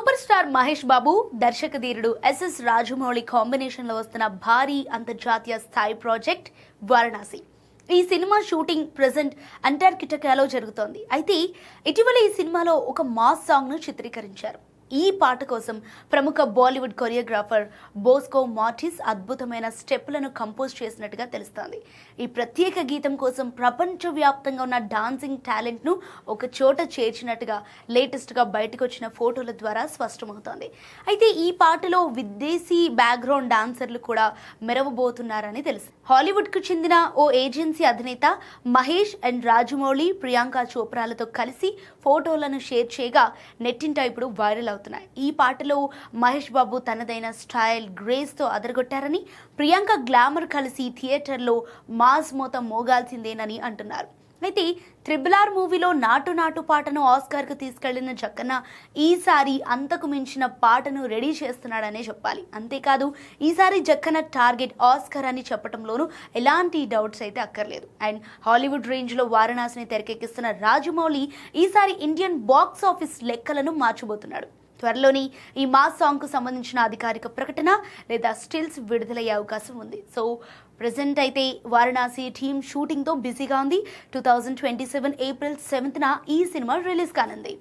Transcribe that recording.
Super star Mahesh Babu దర్శక ధీరుడు SS Rajamouli combination లో వస్తున్న భారీ అంతర్జాతీయ స్థాయి ప్రాజెక్ట్ వారణాసి. ఈ సినిమా షూటింగ్ ప్రెజెంట్ అంటార్కిటికాలో జరుగుతోంది. అయితే ఇటీవల ఈ సినిమాలో ఒక మాస్ సాంగ్ ను చిత్రీకరించారు. ఈ పాట కోసం ప్రముఖ బాలీవుడ్ కొరియోగ్రాఫర్ బోస్కో మార్టిస్ అద్భుతమైన స్టెప్లను కంపోజ్ చేసినట్టుగా తెలుస్తోంది. ఈ ప్రత్యేక గీతం కోసం ప్రపంచవ్యాప్తంగా ఉన్న డాన్సింగ్ టాలెంట్ను ఒక చోట చేర్చినట్టుగా లేటెస్ట్గా బయటకు వచ్చిన ఫోటోల ద్వారా స్పష్టమవుతోంది. అయితే ఈ పాటలో విదేశీ బ్యాక్గ్రౌండ్ డాన్సర్లు కూడా మెరవబోతున్నారని తెలుసు. హాలీవుడ్కు చెందిన ఓ ఏజెన్సీ అధినేత మహేష్ అండ్ రాజమౌళి, ప్రియాంక చోప్రాలతో కలిసి ఫోటోలను షేర్ చేయగా నెట్టింట ఇప్పుడు వైరల్ అవుతుంది. ఈ పాటలో మహేష్ బాబు తనదైన స్టైల్, గ్రేస్ తో అదరగొట్టారని, ప్రియాంక గ్లామర్ కలిసి థియేటర్లో మాస్ మోత మోగాల్సిందేనని అంటున్నారు. అయితే RRR మూవీలో నాటు నాటు పాటను ఆస్కార్కు తీసుకెళ్లిన జక్కన్న ఈసారి అంతకు మించిన పాటను రెడీ చేస్తున్నాడనే చెప్పాలి. అంతేకాదు ఈసారి జక్కన్న టార్గెట్ ఆస్కార్ అని చెప్పడంలోనూ ఎలాంటి డౌట్స్ అయితే అక్కర్లేదు. అండ్ హాలీవుడ్ రేంజ్లో వారణాసిని తెరకెక్కిస్తున్న రాజమౌళి ఈసారి ఇండియన్ బాక్స్ ఆఫీస్ లెక్కలను మార్చబోతున్నాడు. త్వరలోని ఈ మాస్ సాంగ్కు సంబంధించిన అధికారిక ప్రకటన లేదా స్టిల్స్ విడుదలయ్యే అవకాశం ఉంది. సో ప్రెజెంట్ అయితే వారణాసి టీమ్ షూటింగ్తో బిజీగా ఉంది. 2027 ఏప్రిల్ 7న ఈ సినిమా రిలీజ్ కానుంది.